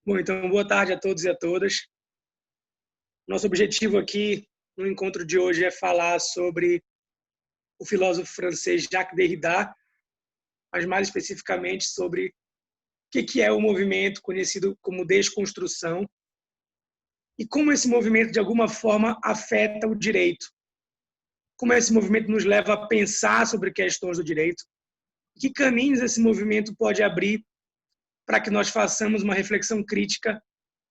Bom, então, boa tarde a todos e a todas. Nosso objetivo aqui no encontro de hoje é falar sobre o filósofo francês Jacques Derrida, mas mais especificamente sobre o que é o movimento conhecido como desconstrução e como esse movimento, de alguma forma, afeta o direito. Como esse movimento nos leva a pensar sobre questões do direito, que caminhos esse movimento pode abrir para que nós façamos uma reflexão crítica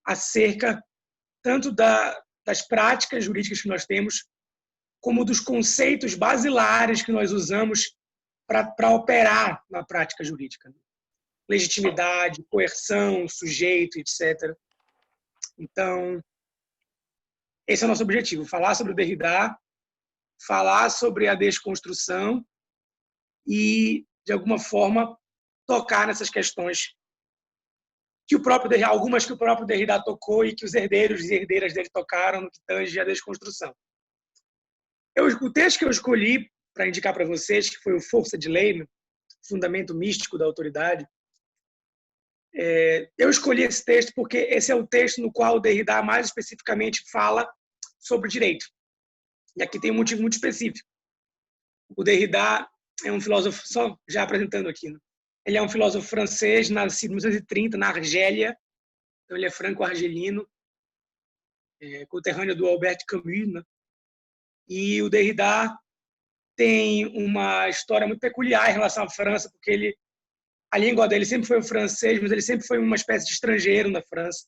acerca tanto das práticas jurídicas que nós temos, como dos conceitos basilares que nós usamos para operar na prática jurídica. Legitimidade, coerção, sujeito, etc. Então, esse é o nosso objetivo, falar sobre o Derrida, falar sobre a desconstrução e, de alguma forma, tocar nessas questões que o próprio Derrida, algumas que o próprio Derrida tocou e que os herdeiros e herdeiras dele tocaram no que tange a desconstrução. O texto que eu escolhi para indicar para vocês, que foi o Força de Lei, Fundamento Místico da Autoridade, eu escolhi esse texto porque esse é o texto no qual o Derrida mais especificamente fala sobre direito. E aqui tem um motivo muito específico. O Derrida é um filósofo, só já apresentando aqui, né? Ele é um filósofo francês, nascido em 1930, na Argélia. Então, ele é franco-argelino, conterrâneo do Albert Camus, né? E o Derrida tem uma história muito peculiar em relação à França, porque a língua dele sempre foi o francês, mas ele sempre foi uma espécie de estrangeiro na França.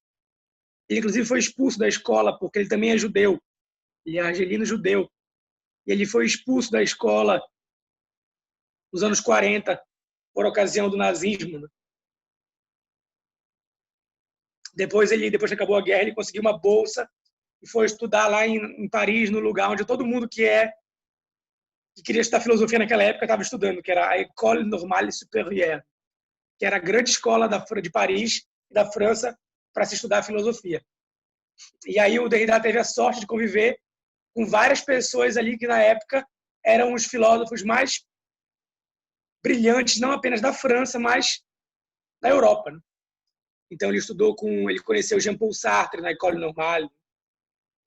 Ele, inclusive, foi expulso da escola, porque ele também é judeu. Ele é argelino judeu. E ele foi expulso da escola nos anos 40, por ocasião do nazismo, né? Depois que acabou a guerra, ele conseguiu uma bolsa e foi estudar lá em Paris, no lugar onde todo mundo que queria estudar filosofia naquela época estava estudando, que era a École Normale Supérieure, que era a grande escola de Paris e da França para se estudar filosofia. E aí o Derrida teve a sorte de conviver com várias pessoas ali que na época eram os filósofos mais brilhantes, não apenas da França, mas da Europa, né? Então ele conheceu Jean-Paul Sartre na École Normale,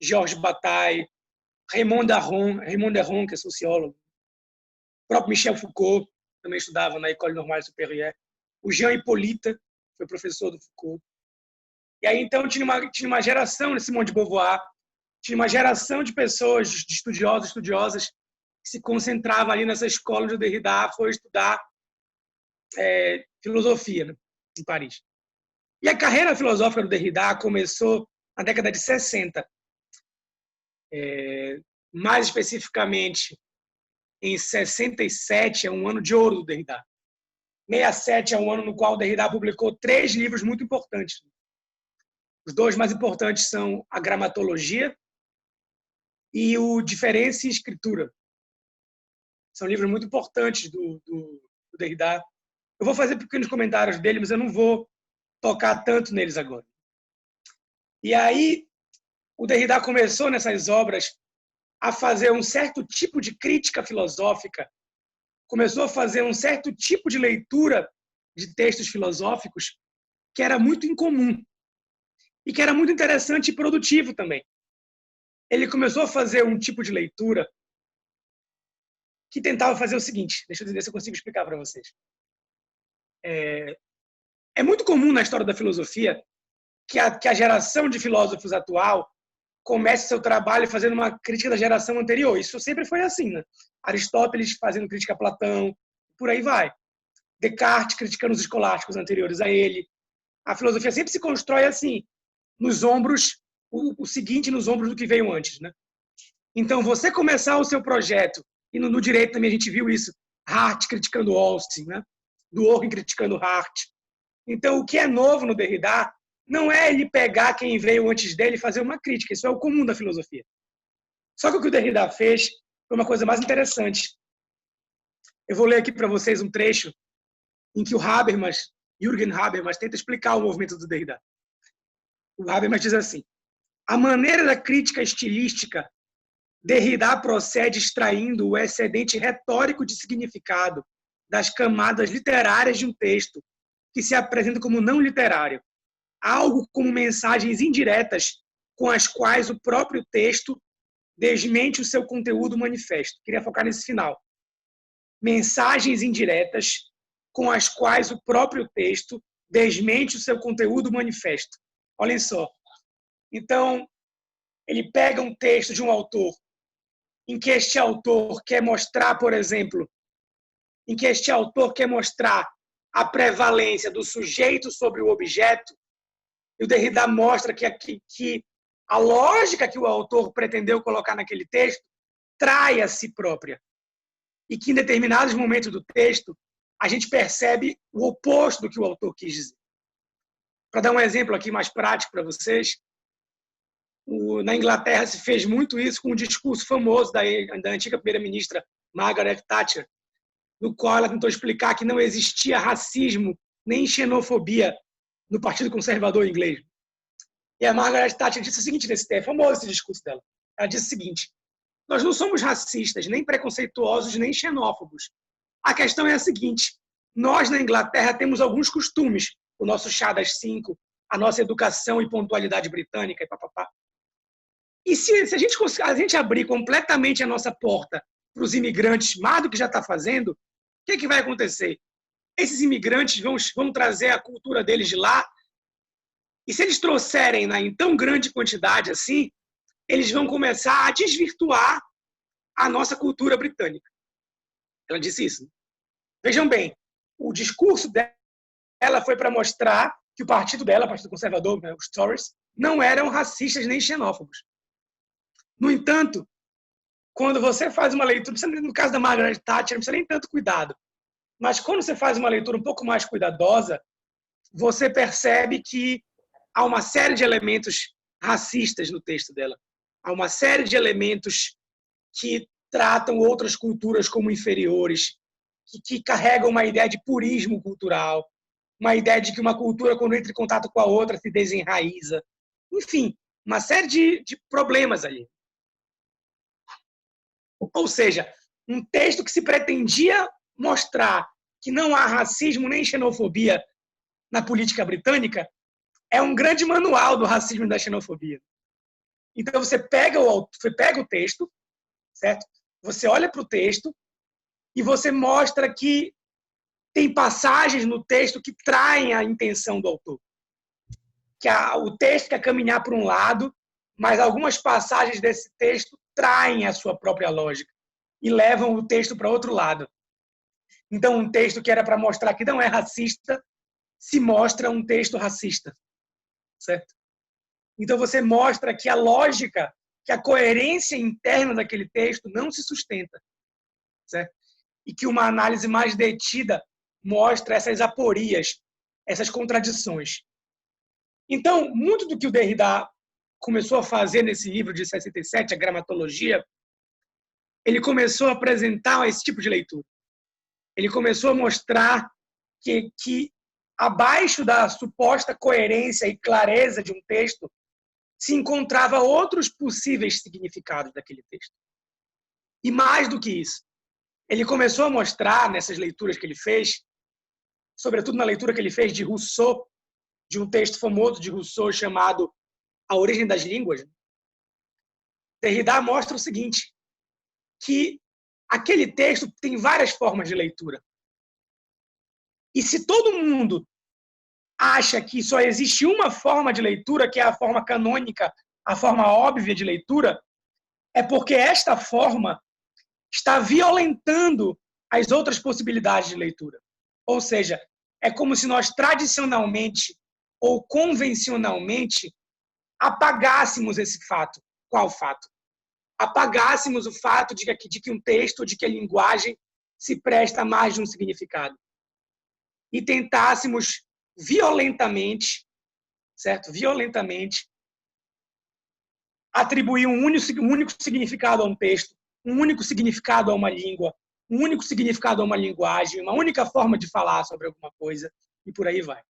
Georges Bataille, Raymond Aron, que é sociólogo, o próprio Michel Foucault também estudava na École Normale Supérieure, o Jean Hippolyte foi professor do Foucault. E aí então tinha uma geração, Simone de Beauvoir, tinha uma geração de pessoas, de estudiosos, estudiosas, que se concentrava ali nessa escola onde o Derrida foi estudar filosofia, né, em Paris. E a carreira filosófica do Derrida começou na década de 60. Mais especificamente, em 67, é um ano de ouro do Derrida. 67 é um ano no qual o Derrida publicou 3 livros muito importantes. Os 2 mais importantes são A Gramatologia e o Diferença e Escritura. São livros muito importantes do Derrida. Eu vou fazer pequenos comentários dele, mas eu não vou tocar tanto neles agora. E aí, o Derrida começou nessas obras a fazer um certo tipo de crítica filosófica, começou a fazer um certo tipo de leitura de textos filosóficos que era muito incomum e que era muito interessante e produtivo também. Ele começou a fazer um tipo de leitura que tentava fazer o seguinte, deixa eu ver se eu consigo explicar para vocês. É muito comum na história da filosofia que a geração de filósofos atual comece seu trabalho fazendo uma crítica da geração anterior. Isso sempre foi assim, né? Aristóteles fazendo crítica a Platão, por aí vai. Descartes criticando os escolásticos anteriores a ele. A filosofia sempre se constrói assim, nos ombros, o seguinte nos ombros do que veio antes, né? Então, você começar o seu projeto, e no direito também a gente viu isso, Hart criticando Austin, né? Dworkin criticando Hart. Então, o que é novo no Derrida não é ele pegar quem veio antes dele e fazer uma crítica. Isso é o comum da filosofia. Só que o que o Derrida fez foi uma coisa mais interessante. Eu vou ler aqui para vocês um trecho em que o Jürgen Habermas, tenta explicar o movimento do Derrida. O Habermas diz assim: a maneira da crítica estilística, Derrida procede extraindo o excedente retórico de significado das camadas literárias de um texto que se apresenta como não literário. algo como mensagens indiretas com as quais o próprio texto desmente o seu conteúdo manifesto. Queria focar nesse final. Mensagens indiretas com as quais o próprio texto desmente o seu conteúdo manifesto. Olhem só. Então, ele pega um texto de um autor em que este autor quer mostrar, por exemplo, em que este autor quer mostrar a prevalência do sujeito sobre o objeto, e o Derrida mostra que a lógica que o autor pretendeu colocar naquele texto trai a si própria. E que em determinados momentos do texto a gente percebe o oposto do que o autor quis dizer. Para dar um exemplo aqui mais prático para vocês, na Inglaterra se fez muito isso com um discurso famoso da antiga primeira-ministra Margaret Thatcher, no qual ela tentou explicar que não existia racismo nem xenofobia no Partido Conservador inglês. E a Margaret Thatcher disse o seguinte nesse tema, famoso esse discurso dela. Ela disse o seguinte: nós não somos racistas, nem preconceituosos, nem xenófobos. A questão é a seguinte: nós na Inglaterra temos alguns costumes, o nosso chá das 5, a nossa educação e pontualidade britânica e papapá. E se a gente abrir completamente a nossa porta para os imigrantes, mais do que já está fazendo, o que vai acontecer? Esses imigrantes vão trazer a cultura deles de lá, e se eles trouxerem em tão grande quantidade assim, eles vão começar a desvirtuar a nossa cultura britânica. Ela disse isso. Vejam bem, o discurso dela foi para mostrar que o partido dela, o Partido Conservador, os Tories, não eram racistas nem xenófobos. No entanto, quando você faz uma leitura, no caso da Margaret Thatcher, não precisa nem tanto cuidado, mas quando você faz uma leitura um pouco mais cuidadosa, você percebe que há uma série de elementos racistas no texto dela. Há uma série de elementos que tratam outras culturas como inferiores, que carregam uma ideia de purismo cultural, uma ideia de que uma cultura, quando entra em contato com a outra, se desenraiza. Enfim, uma série de problemas ali. Ou seja, um texto que se pretendia mostrar que não há racismo nem xenofobia na política britânica é um grande manual do racismo e da xenofobia. Então, você pega o texto, certo? Você olha para o texto e você mostra que tem passagens no texto que traem a intenção do autor. Que o texto quer caminhar para um lado, mas algumas passagens desse texto traem a sua própria lógica e levam o texto para outro lado. Então, um texto que era para mostrar que não é racista se mostra um texto racista, certo? Então, você mostra que a lógica, que a coerência interna daquele texto não se sustenta, certo? E que uma análise mais detida mostra essas aporias, essas contradições. Então, muito do que o Derrida começou a fazer nesse livro de 67, a Gramatologia, ele começou a apresentar esse tipo de leitura. Ele começou a mostrar que abaixo da suposta coerência e clareza de um texto se encontrava outros possíveis significados daquele texto. E mais do que isso, ele começou a mostrar nessas leituras que ele fez, sobretudo na leitura que ele fez de Rousseau, de um texto famoso de Rousseau chamado A Origem das Línguas, Derrida mostra o seguinte, que aquele texto tem várias formas de leitura. E se todo mundo acha que só existe uma forma de leitura, que é a forma canônica, a forma óbvia de leitura, é porque esta forma está violentando as outras possibilidades de leitura. Ou seja, é como se nós tradicionalmente ou convencionalmente apagássemos esse fato. Qual fato? Apagássemos o fato de que um texto, de que a linguagem se presta a mais de um significado. E tentássemos violentamente, certo? Violentamente, atribuir um único significado a um texto, um único significado a uma língua, um único significado a uma linguagem, uma única forma de falar sobre alguma coisa, e por aí vai.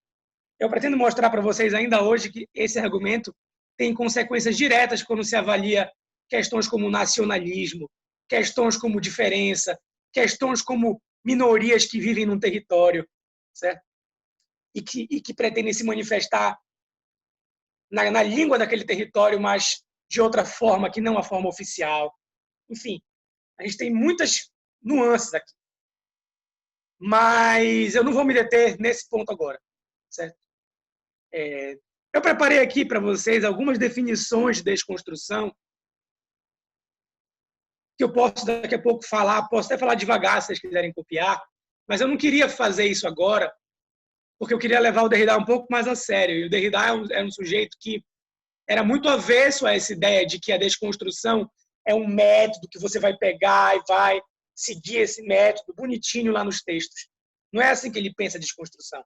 Eu pretendo mostrar para vocês ainda hoje que esse argumento tem consequências diretas quando se avalia questões como nacionalismo, questões como diferença, questões como minorias que vivem num território, certo? E que pretendem se manifestar na língua daquele território, mas de outra forma, que não a forma oficial. Enfim, a gente tem muitas nuances aqui. Mas eu não vou me deter nesse ponto agora, certo? Eu preparei aqui para vocês algumas definições de desconstrução que eu posso daqui a pouco falar, posso até falar devagar se vocês quiserem copiar, mas eu não queria fazer isso agora, porque eu queria levar o Derrida um pouco mais a sério. E o Derrida é um sujeito que era muito avesso a essa ideia de que a desconstrução é um método que você vai pegar e vai seguir esse método bonitinho lá nos textos. Não é assim que ele pensa a desconstrução.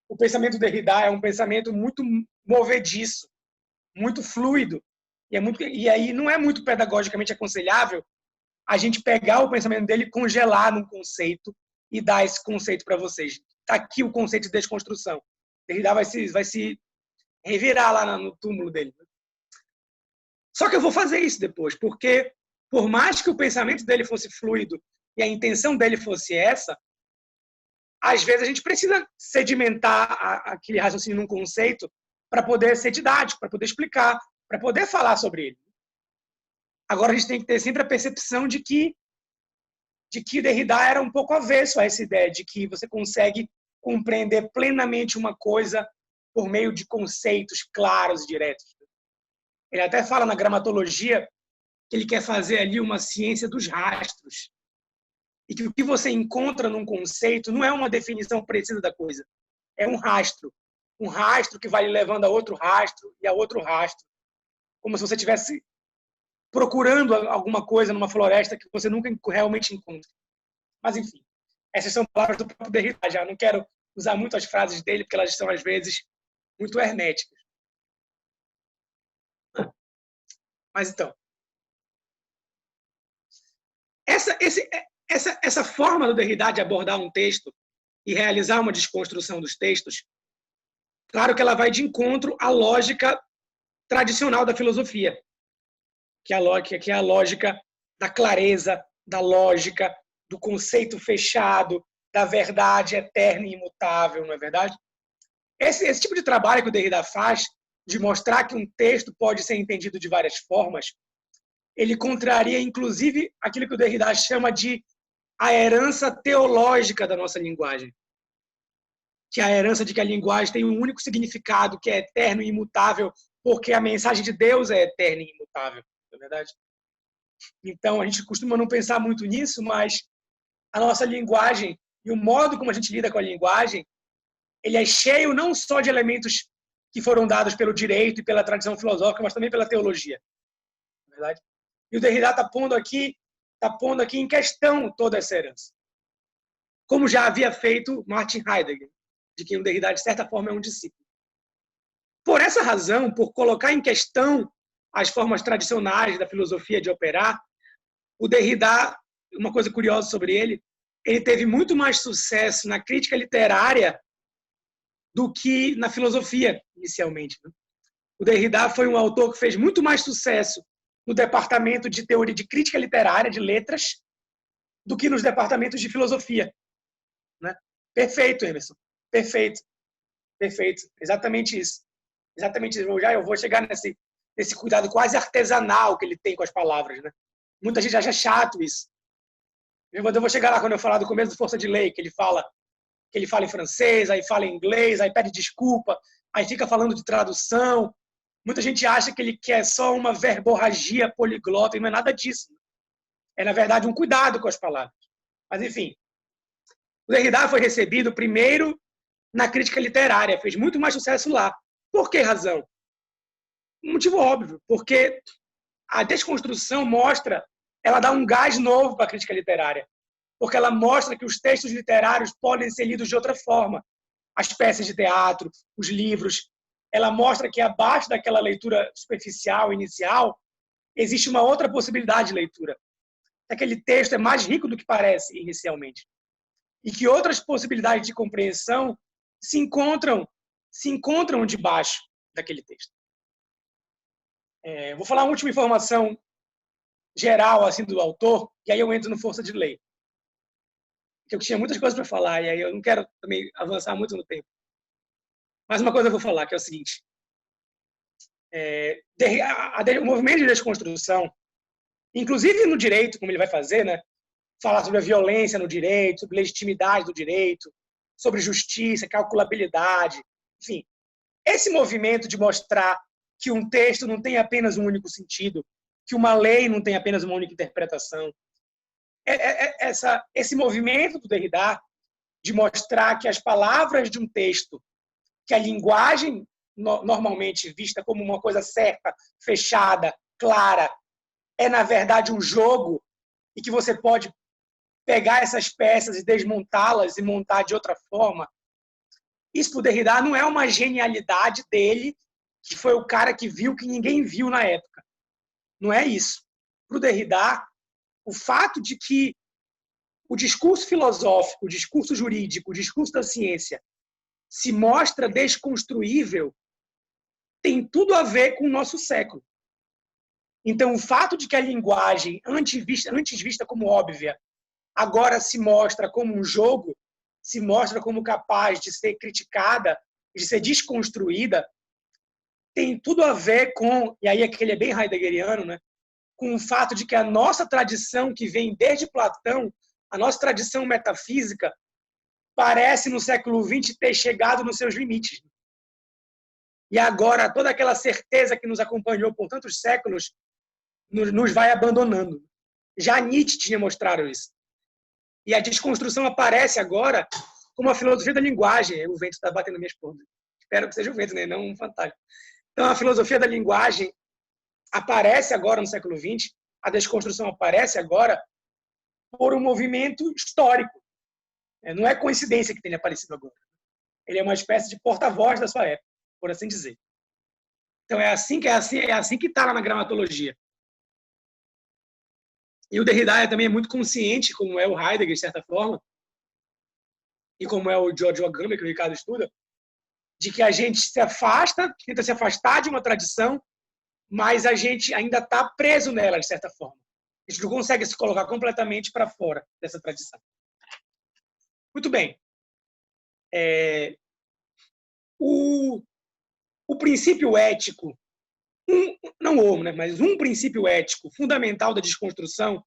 O pensamento do Derrida é um pensamento muito movediço, muito fluido, e aí não é muito pedagogicamente aconselhável a gente pegar o pensamento dele, congelar num conceito e dar esse conceito para vocês. Está aqui o conceito de desconstrução. Derrida vai se revirar lá no túmulo dele. Só que eu vou fazer isso depois, porque por mais que o pensamento dele fosse fluido e a intenção dele fosse essa, às vezes a gente precisa sedimentar aquele raciocínio num conceito para poder ser didático, para poder explicar, para poder falar sobre ele. Agora a gente tem que ter sempre a percepção de que Derrida era um pouco avesso a essa ideia de que você consegue compreender plenamente uma coisa por meio de conceitos claros e diretos. Ele até fala na gramatologia que ele quer fazer ali uma ciência dos rastros. E que o que você encontra num conceito não é uma definição precisa da coisa, é um rastro. Um rastro que vai levando a outro rastro e a outro rastro. Como se você estivesse procurando alguma coisa numa floresta que você nunca realmente encontra. Mas, enfim, essas são palavras do próprio Derrida. Já não quero usar muito as frases dele, porque elas são, às vezes, muito herméticas. Mas, então, essa forma do Derrida de abordar um texto e realizar uma desconstrução dos textos, claro que ela vai de encontro à lógica tradicional da filosofia, que é a lógica da clareza, da lógica, do conceito fechado, da verdade eterna e imutável, não é verdade? Esse tipo de trabalho que o Derrida faz, de mostrar que um texto pode ser entendido de várias formas, ele contraria, inclusive, aquilo que o Derrida chama de a herança teológica da nossa linguagem. Que é a herança de que a linguagem tem um único significado, que é eterno e imutável, porque a mensagem de Deus é eterna e imutável, não é verdade? Então, a gente costuma não pensar muito nisso, mas a nossa linguagem e o modo como a gente lida com a linguagem, ele é cheio não só de elementos que foram dados pelo direito e pela tradição filosófica, mas também pela teologia, não é verdade? E o Derrida está pondo aqui em questão toda essa herança. Como já havia feito Martin Heidegger, de quem o Derrida, de certa forma, é um discípulo. Por essa razão, por colocar em questão as formas tradicionais da filosofia de operar, o Derrida, uma coisa curiosa sobre ele teve muito mais sucesso na crítica literária do que na filosofia, inicialmente. O Derrida foi um autor que fez muito mais sucesso no departamento de teoria de crítica literária, de letras, do que nos departamentos de filosofia. Né? Perfeito, Emerson. Perfeito. Perfeito. Exatamente isso. Exatamente isso. Eu vou chegar nesse cuidado quase artesanal que ele tem com as palavras. Né? Muita gente acha chato isso. Eu vou chegar lá quando eu falar do começo do Força de Lei, que ele fala em francês, aí fala em inglês, aí pede desculpa, aí fica falando de tradução. Muita gente acha que ele quer só uma verborragia poliglota, e não é nada disso. É, na verdade, um cuidado com as palavras. Mas, enfim, o Derrida foi recebido primeiro na crítica literária, fez muito mais sucesso lá. Por que razão? Um motivo óbvio, porque a desconstrução ela dá um gás novo para a crítica literária, porque ela mostra que os textos literários podem ser lidos de outra forma. As peças de teatro, os livros. Ela mostra que abaixo daquela leitura superficial, inicial, existe uma outra possibilidade de leitura. Aquele texto é mais rico do que parece inicialmente. E que outras possibilidades de compreensão se encontram debaixo daquele texto. Vou falar uma última informação geral assim, do autor, e aí eu entro no Força de Lei. Eu tinha muitas coisas para falar, e aí eu não quero também avançar muito no tempo. Mas uma coisa eu vou falar, que é o seguinte. O movimento de desconstrução, inclusive no direito, como ele vai fazer, né? Falar sobre a violência no direito, sobre legitimidade do direito, sobre justiça, calculabilidade, enfim. Esse movimento de mostrar que um texto não tem apenas um único sentido, que uma lei não tem apenas uma única interpretação, esse movimento do Derrida de mostrar que as palavras de um texto, que a linguagem normalmente vista como uma coisa certa, fechada, clara, é na verdade um jogo e que você pode pegar essas peças e desmontá-las e montar de outra forma. Isso para o Derrida não é uma genialidade dele, que foi o cara que viu que ninguém viu na época. Não é isso. Para o Derrida, o fato de que o discurso filosófico, o discurso jurídico, o discurso da ciência se mostra desconstruível tem tudo a ver com o nosso século. Então, o fato de que a linguagem, antes vista como óbvia, agora se mostra como um jogo, se mostra como capaz de ser criticada, de ser desconstruída, tem tudo a ver com, e aí aquele é bem heideggeriano, né? Com o fato de que a nossa tradição, que vem desde Platão, a nossa tradição metafísica, parece no século XX ter chegado nos seus limites. E agora toda aquela certeza que nos acompanhou por tantos séculos nos vai abandonando. Já Nietzsche tinha mostrado isso. E a desconstrução aparece agora como a filosofia da linguagem. O vento está batendo minhas portas. Espero que seja o vento, né? Não um fantasma. Então, a filosofia da linguagem aparece agora no século XX, a desconstrução aparece agora por um movimento histórico. Não é coincidência que tenha aparecido agora. Ele é uma espécie de porta-voz da sua época, por assim dizer. Então, é assim que está lá na gramatologia. E o Derrida também é muito consciente, como é o Heidegger, de certa forma, e como é o Giorgio Agamben, que o Ricardo estuda, de que a gente se afasta, tenta se afastar de uma tradição, mas a gente ainda está preso nela, de certa forma. A gente não consegue se colocar completamente para fora dessa tradição. Muito bem. O princípio ético, mas um princípio ético fundamental da desconstrução,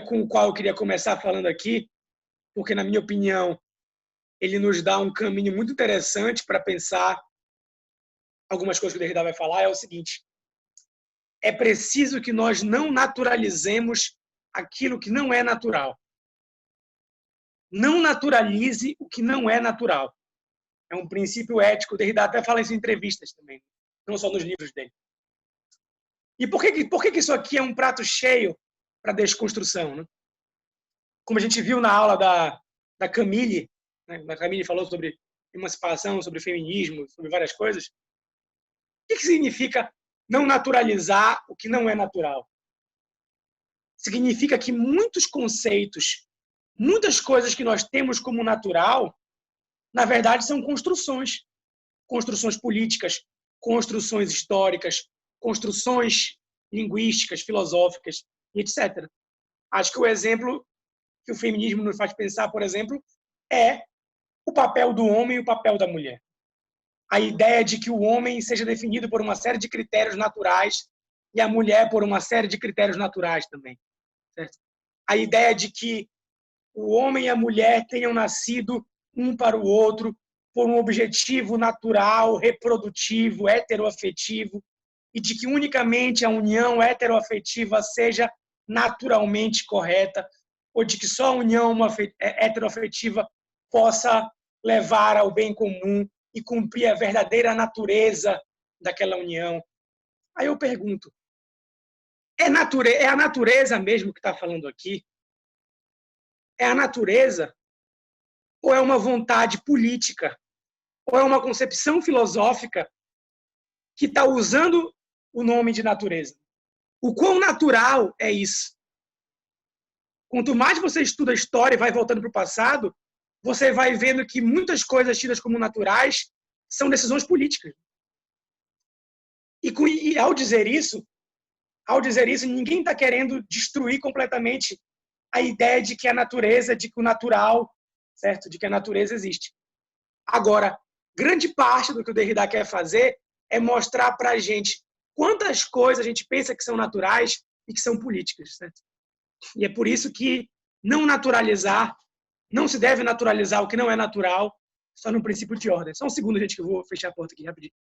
com o qual eu queria começar falando aqui, porque, na minha opinião, ele nos dá um caminho muito interessante para pensar algumas coisas que o Derrida vai falar, é o seguinte: é preciso que nós não naturalizemos aquilo que não é natural. Não naturalize o que não é natural. É um princípio ético. O Derrida até fala isso em entrevistas também, não só nos livros dele. E por que isso aqui é um prato cheio para desconstrução? Né? Como a gente viu na aula da Camille, né? A Camille falou sobre emancipação, sobre feminismo, sobre várias coisas. O que significa não naturalizar o que não é natural? Significa que muitos conceitos, muitas coisas que nós temos como natural, na verdade, são construções. Construções políticas, construções históricas, construções linguísticas, filosóficas, etc. Acho que o exemplo que o feminismo nos faz pensar, por exemplo, é o papel do homem e o papel da mulher. A ideia de que o homem seja definido por uma série de critérios naturais e a mulher por uma série de critérios naturais também. Certo? A ideia de que o homem e a mulher tenham nascido um para o outro por um objetivo natural, reprodutivo, heteroafetivo, e de que unicamente a união heteroafetiva seja naturalmente correta, ou de que só a união heteroafetiva possa levar ao bem comum e cumprir a verdadeira natureza daquela união. Aí eu pergunto, é a natureza mesmo que está falando aqui? É a natureza? Ou é uma vontade política? Ou é uma concepção filosófica que está usando o nome de natureza? O quão natural é isso? Quanto mais você estuda a história e vai voltando para o passado, você vai vendo que muitas coisas tidas como naturais são decisões políticas. E ao dizer isso, ninguém está querendo destruir completamente a ideia de que a natureza, de que o natural, certo? De que a natureza existe. Agora, grande parte do que o Derrida quer fazer é mostrar para a gente quantas coisas a gente pensa que são naturais e que são políticas. Certo? E é por isso que não se deve naturalizar o que não é natural, só no princípio de ordem. Só um segundo, gente, que eu vou fechar a porta aqui rapidinho.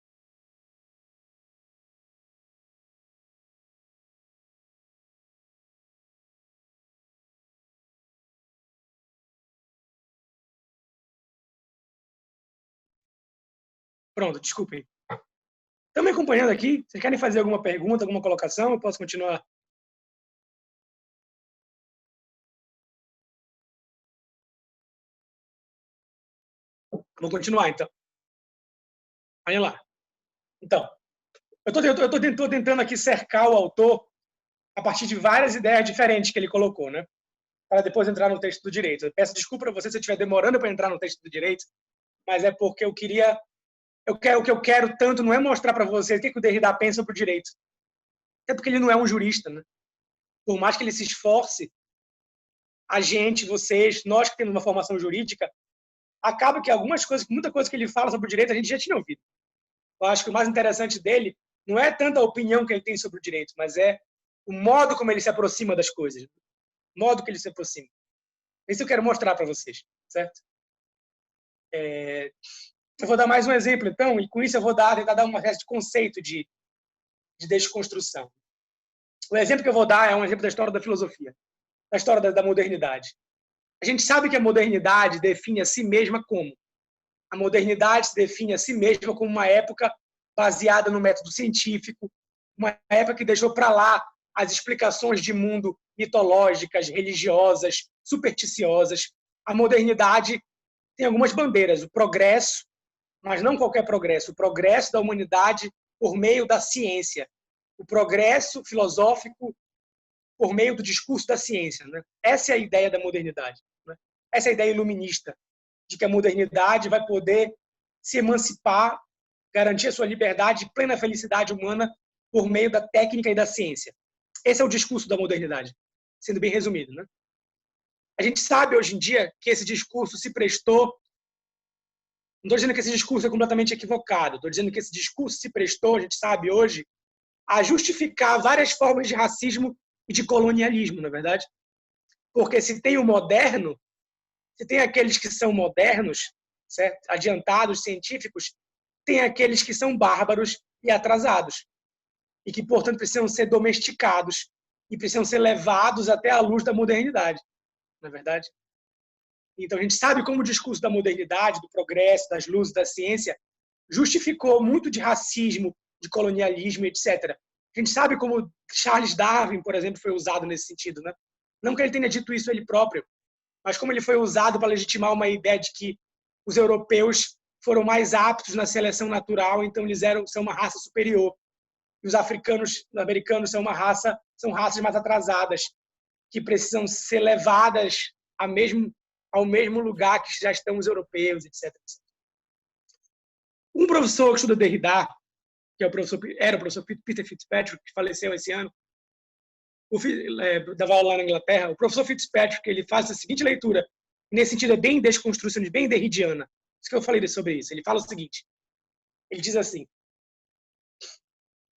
Pronto, desculpem. Estão me acompanhando aqui? Vocês querem fazer alguma pergunta, alguma colocação? Eu posso continuar? Vou continuar, então. Olha lá. Então, eu estou tentando aqui cercar o autor a partir de várias ideias diferentes que ele colocou, né? Para depois entrar no texto do direito. Eu peço desculpa para você se eu estiver demorando para entrar no texto do direito, mas é porque o que eu quero tanto não é mostrar para você o que o Derrida pensa sobre o direito. É porque ele não é um jurista, né? Por mais que ele se esforce, a gente, vocês, nós que temos uma formação jurídica, acaba que muita coisa que ele fala sobre o direito a gente já tinha ouvido. Eu acho que o mais interessante dele não é tanto a opinião que ele tem sobre o direito, mas é o modo como ele se aproxima das coisas, o modo que ele se aproxima. Isso eu quero mostrar para vocês, certo? Eu vou dar mais um exemplo, então, e com isso eu vou tentar dar uma espécie de conceito de desconstrução. O exemplo que eu vou dar é um exemplo da história da filosofia, da história da modernidade. A gente sabe que a modernidade define a si mesma como? A modernidade se define a si mesma como uma época baseada no método científico, uma época que deixou para lá as explicações de mundo mitológicas, religiosas, supersticiosas. A modernidade tem algumas bandeiras, o progresso, mas não qualquer progresso, o progresso da humanidade por meio da ciência, o progresso filosófico por meio do discurso da ciência. Né? Essa é a ideia da modernidade. Né? Essa é a ideia iluminista, de que a modernidade vai poder se emancipar, garantir a sua liberdade e plena felicidade humana por meio da técnica e da ciência. Esse é o discurso da modernidade, sendo bem resumido. Né? A gente sabe hoje em dia que esse discurso se prestou. Não estou dizendo que esse discurso é completamente equivocado, estou dizendo que esse discurso se prestou, a gente sabe hoje, a justificar várias formas de racismo e de colonialismo, na verdade. Porque se tem o moderno, se tem aqueles que são modernos, certo? Adiantados, científicos, tem aqueles que são bárbaros e atrasados. E que, portanto, precisam ser domesticados e precisam ser levados até a luz da modernidade, na verdade. Então, a gente sabe como o discurso da modernidade, do progresso, das luzes, da ciência, justificou muito de racismo, de colonialismo, etc. A gente sabe como Charles Darwin, por exemplo, foi usado nesse sentido. Né? Não que ele tenha dito isso ele próprio, mas como ele foi usado para legitimar uma ideia de que os europeus foram mais aptos na seleção natural, então eles são uma raça superior. E os americanos são raças mais atrasadas, que precisam ser levadas ao mesmo lugar que já estão os europeus, etc. Um professor que estuda Derrida, que era o professor Peter Fitzpatrick, que faleceu esse ano, dava aula na Inglaterra, o professor Fitzpatrick ele faz a seguinte leitura, nesse sentido é bem desconstrução, bem derridiana. Isso que eu falei sobre isso. Ele fala o seguinte, ele diz assim,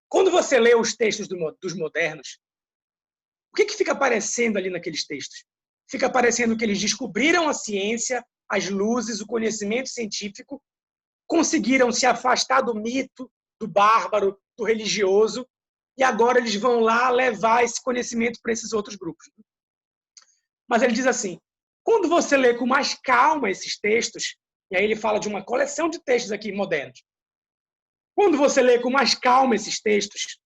quando você lê os textos dos modernos, o que fica aparecendo ali naqueles textos? Fica aparecendo que eles descobriram a ciência, as luzes, o conhecimento científico, conseguiram se afastar do mito, do bárbaro, do religioso, e agora eles vão lá levar esse conhecimento para esses outros grupos. Mas ele diz assim, quando você lê com mais calma esses textos, e aí ele fala de uma coleção de textos aqui modernos, quando você lê com mais calma esses textos,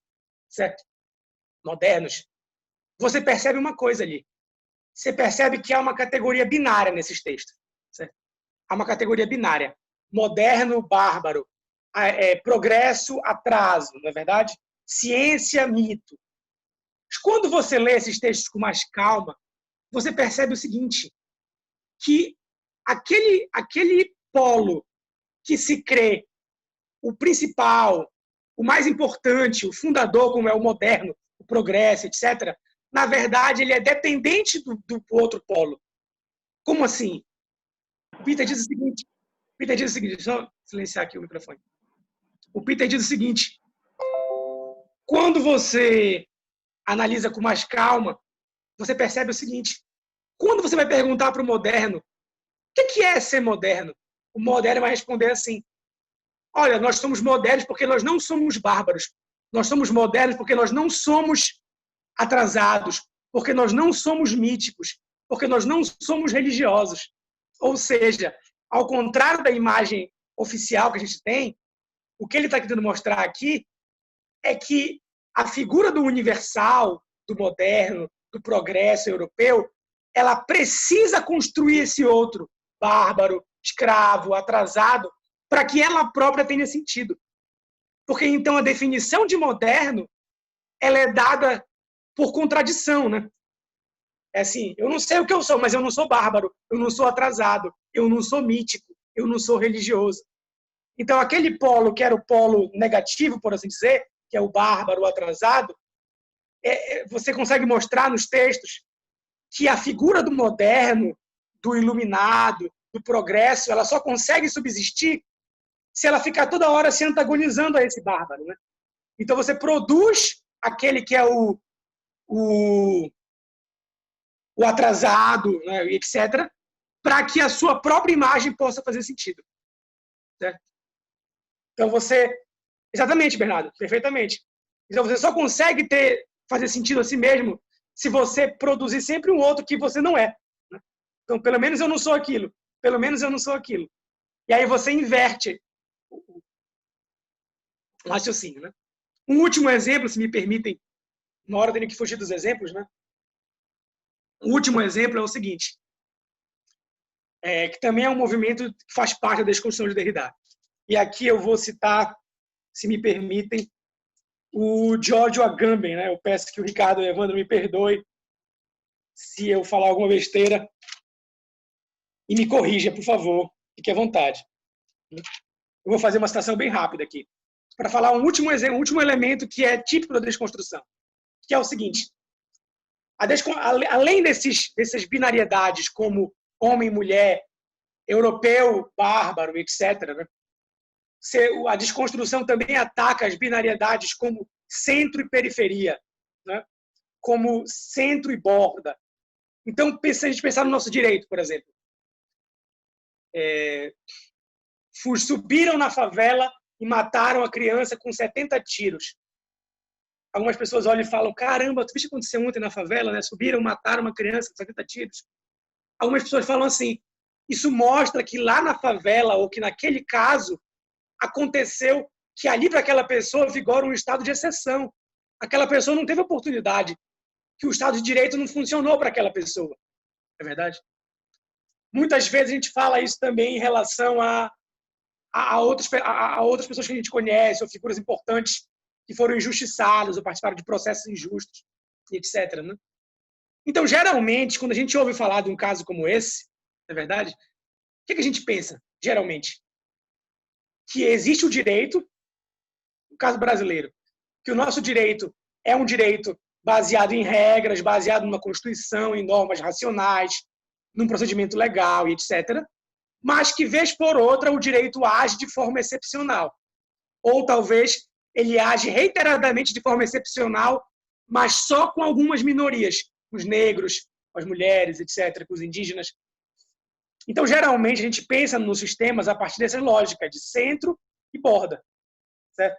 certo? Modernos, você percebe uma coisa ali. Você percebe que há uma categoria binária nesses textos. Certo? Há uma categoria binária. Moderno, bárbaro. Progresso, atraso, não é verdade? Ciência, mito. Mas quando você lê esses textos com mais calma, você percebe o seguinte, que aquele polo que se crê o principal, o mais importante, o fundador, como é o moderno, o progresso, etc., na verdade, ele é dependente do outro polo. Como assim? Peter diz o seguinte, deixa eu só silenciar aqui o microfone. O Peter diz o seguinte: quando você analisa com mais calma, você percebe o seguinte: quando você vai perguntar para o moderno o que é ser moderno, o moderno vai responder assim: olha, nós somos modernos porque nós não somos bárbaros. Nós somos modernos porque nós não somos atrasados, porque nós não somos míticos, porque nós não somos religiosos. Ou seja, ao contrário da imagem oficial que a gente tem, o que ele está querendo mostrar aqui é que a figura do universal, do moderno, do progresso europeu, ela precisa construir esse outro bárbaro, escravo, atrasado, para que ela própria tenha sentido. Porque, então, a definição de moderno ela é dada por contradição, né? É assim, eu não sei o que eu sou, mas eu não sou bárbaro, eu não sou atrasado, eu não sou mítico, eu não sou religioso. Então, aquele polo que era o polo negativo, por assim dizer, que é o bárbaro, o atrasado, você consegue mostrar nos textos que a figura do moderno, do iluminado, do progresso, ela só consegue subsistir se ela ficar toda hora se antagonizando a esse bárbaro, né? Então, você produz aquele que é o atrasado, né, etc., para que a sua própria imagem possa fazer sentido. Certo? Então, você... Exatamente, Bernardo, perfeitamente. Então, você só consegue fazer sentido a si mesmo se você produzir sempre um outro que você não é. Né? Então, pelo menos eu não sou aquilo. Pelo menos eu não sou aquilo. E aí você inverte o raciocínio. Né? Um último exemplo, se me permitem, uma hora eu tenho que fugir dos exemplos, né? O último exemplo é o seguinte, que também é um movimento que faz parte da desconstrução de Derrida. E aqui eu vou citar, se me permitem, o Giorgio Agamben, né? Eu peço que o Ricardo e o Evandro me perdoem se eu falar alguma besteira e me corrija, por favor, fique à vontade. Eu vou fazer uma citação bem rápida aqui, para falar um último exemplo, um último elemento que é típico da desconstrução, que é o seguinte: além dessas binariedades como homem, mulher, europeu, bárbaro, etc., né? A desconstrução também ataca as binariedades como centro e periferia, né? Como centro e borda. Então, se a gente pensar no nosso direito, por exemplo, subiram na favela e mataram a criança com 70 tiros. Algumas pessoas olham e falam: caramba, tu viu o que aconteceu ontem na favela, né? Subiram, mataram uma criança com 70 tiros. Algumas pessoas falam assim: isso mostra que lá na favela, ou que naquele caso, aconteceu que ali para aquela pessoa vigora um estado de exceção. Aquela pessoa não teve oportunidade, que o Estado de Direito não funcionou para aquela pessoa. É verdade? Muitas vezes a gente fala isso também em relação a outras pessoas que a gente conhece, ou figuras importantes que foram injustiçadas ou participaram de processos injustos, etc. Né? Então, geralmente, quando a gente ouve falar de um caso como esse, é verdade, o que a gente pensa, geralmente? Que existe o direito, no caso brasileiro, que o nosso direito é um direito baseado em regras, baseado numa Constituição, em normas racionais, num procedimento legal, etc., mas que, vez por outra, o direito age de forma excepcional. Ou talvez ele age reiteradamente de forma excepcional, mas só com algumas minorias, os negros, as mulheres, etc., com os indígenas. Então, geralmente, a gente pensa nos sistemas a partir dessa lógica de centro e borda. Certo?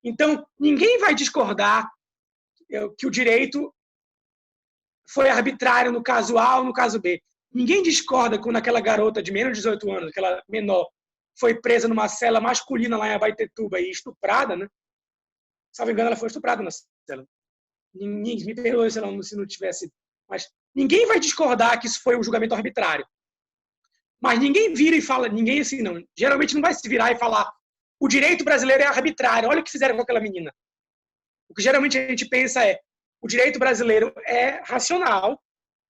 Então, ninguém vai discordar que o direito foi arbitrário no caso A ou no caso B. Ninguém discorda quando aquela garota de menos de 18 anos, aquela menor, foi presa numa cela masculina lá em Abaetetuba e estuprada, né? Se não me engano, ela foi estuprada na cela. Me perdoe se não tivesse... Mas ninguém vai discordar que isso foi um julgamento arbitrário. Mas ninguém vira e fala... Ninguém assim, não. Geralmente não vai se virar e falar: o direito brasileiro é arbitrário, olha o que fizeram com aquela menina. O que geralmente a gente pensa é: o direito brasileiro é racional,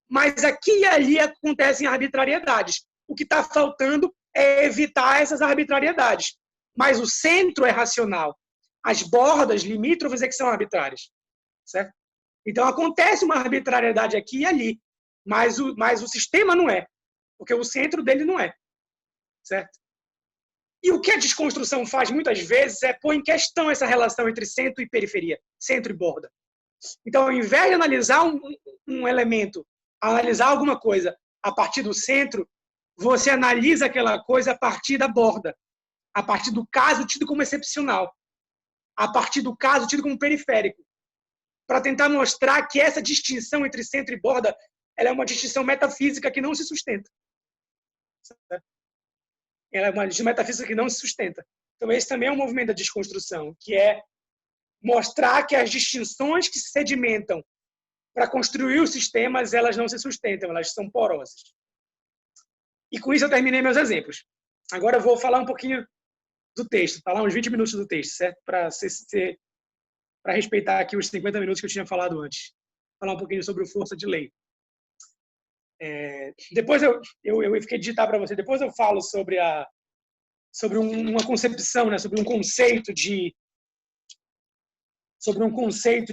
mas aqui e ali acontecem arbitrariedades. O que está faltando é evitar essas arbitrariedades. Mas o centro é racional. As bordas limítrofes é que são arbitrárias. Certo? Então, acontece uma arbitrariedade aqui e ali, mas o sistema não é, porque o centro dele não é. Certo? E o que a desconstrução faz muitas vezes é pôr em questão essa relação entre centro e periferia, centro e borda. Então, ao invés de analisar um elemento, analisar alguma coisa a partir do centro, você analisa aquela coisa a partir da borda, a partir do caso tido como excepcional, a partir do caso tido como periférico, para tentar mostrar que essa distinção entre centro e borda ela é uma distinção metafísica que não se sustenta. Ela é uma distinção metafísica que não se sustenta. Então, esse também é um movimento da desconstrução, que é mostrar que as distinções que se sedimentam para construir os sistemas, elas não se sustentam, elas são porosas. E com isso eu terminei meus exemplos. Agora eu vou falar um pouquinho do texto, falar uns 20 minutos do texto, certo? Para respeitar aqui os 50 minutos que eu tinha falado antes. Falar um pouquinho sobre o força de lei. Depois eu fiquei de digitar para você, depois eu falo sobre uma concepção, né? Sobre um conceito de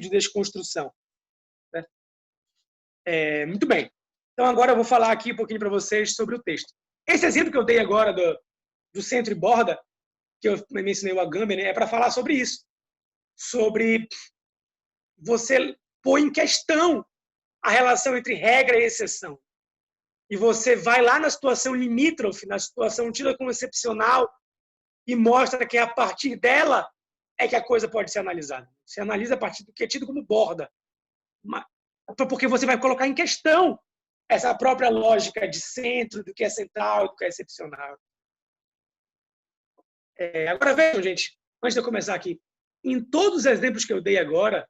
desconstrução. Né? Muito bem. Então, agora eu vou falar aqui um pouquinho para vocês sobre o texto. Esse exemplo que eu dei agora do centro e borda, que eu mencionei o Agamben, é para falar sobre isso. Sobre você pôr em questão a relação entre regra e exceção. E você vai lá na situação limítrofe, na situação tida como excepcional, e mostra que a partir dela é que a coisa pode ser analisada. Você analisa a partir do que é tido como borda. Porque você vai colocar em questão essa própria lógica de centro, do que é central, do que é excepcional. Agora vejam, gente, antes de eu começar aqui, em todos os exemplos que eu dei agora,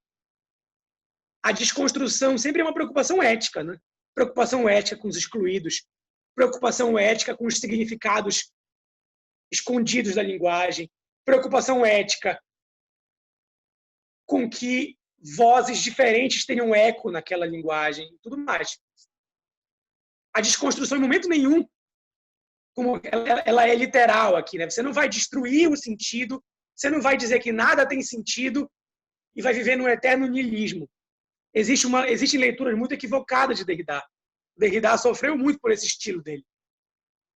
a desconstrução sempre é uma preocupação ética, né? Preocupação ética com os excluídos, preocupação ética com os significados escondidos da linguagem, preocupação ética com que vozes diferentes tenham eco naquela linguagem e tudo mais. A desconstrução, em momento nenhum, como ela é literal aqui, né? Você não vai destruir o sentido, você não vai dizer que nada tem sentido e vai viver num eterno niilismo. Existem leituras muito equivocadas de Derrida. O Derrida sofreu muito por esse estilo dele.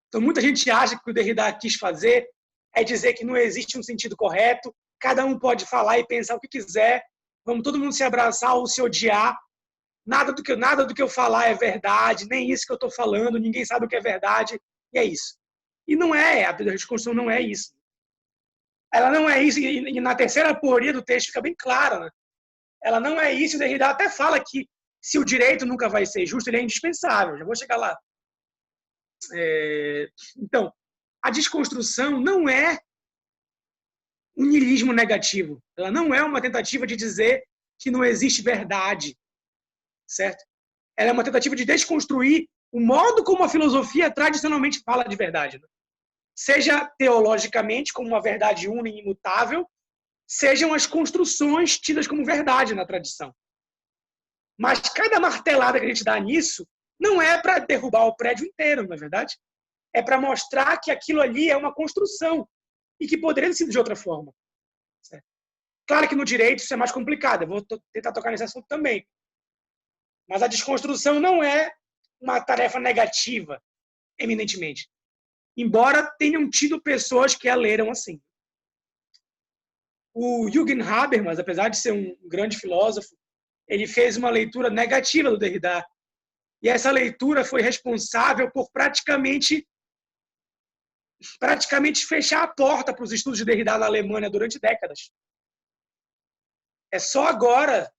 Então, muita gente acha que o que o Derrida quis fazer é dizer que não existe um sentido correto, cada um pode falar e pensar o que quiser, vamos todo mundo se abraçar ou se odiar, nada do que eu falar é verdade, nem isso que eu estou falando, ninguém sabe o que é verdade, e é isso. E não é, a desconstrução não é isso. Ela não é isso, e na terceira aporia do texto fica bem clara, né? Ela não é isso, o Derrida até fala que se o direito nunca vai ser justo, ele é indispensável, já vou chegar lá. Então, a desconstrução não é um niilismo negativo, ela não é uma tentativa de dizer que não existe verdade, certo? Ela é uma tentativa de desconstruir o modo como a filosofia tradicionalmente fala de verdade, né? Seja teologicamente como uma verdade única e imutável, sejam as construções tidas como verdade na tradição. Mas cada martelada que a gente dá nisso não é para derrubar o prédio inteiro, não é verdade? É para mostrar que aquilo ali é uma construção e que poderia ter sido de outra forma. Certo? Claro que no direito isso é mais complicado, eu vou tentar tocar nesse assunto também. Mas a desconstrução não é uma tarefa negativa, eminentemente. Embora tenham tido pessoas que a leram assim. O Jürgen Habermas, apesar de ser um grande filósofo, ele fez uma leitura negativa do Derrida. E essa leitura foi responsável por praticamente fechar a porta para os estudos de Derrida na Alemanha durante décadas. É só agora,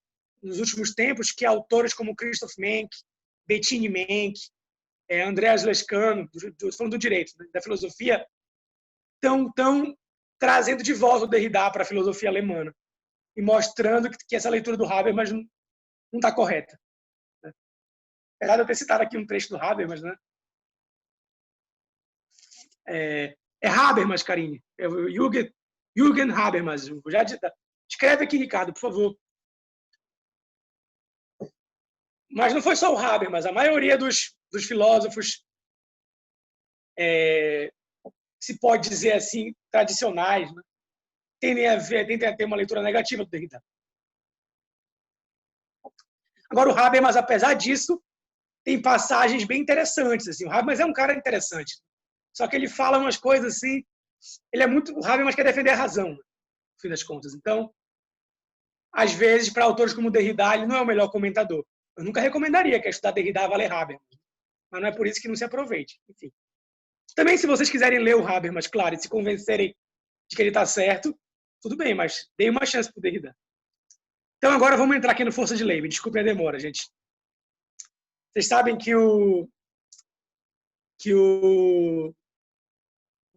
nos últimos tempos, que autores como Christoph Menck, Bettine Menck, Andreas Lescano, do direito, da filosofia, estão trazendo de volta o Derrida para a filosofia alemã e mostrando que essa leitura do Habermas não está correta. Apesar de eu ter citado aqui um trecho do Habermas, né? É Habermas, Karine. É o Jürgen Habermas. Escreve aqui, Ricardo, por favor. Mas não foi só o Habermas. A maioria dos filósofos, se pode dizer assim, tradicionais, né? tendem a ter uma leitura negativa do Derrida. Agora, o Habermas, apesar disso, tem passagens bem interessantes. Assim. O Habermas é um cara interessante. Só que ele fala umas coisas assim o Habermas quer defender a razão, no fim das contas. Então, às vezes, para autores como Derrida, ele não é o melhor comentador. Eu nunca recomendaria que estudar Derrida vale Habermas, mas não é por isso que não se aproveite. Enfim. Também, se vocês quiserem ler o Habermas, claro, e se convencerem de que ele está certo, tudo bem, mas dê uma chance para o Derrida. Então, agora vamos entrar aqui no Força de Lei. Me desculpem a demora, gente. Vocês sabem que o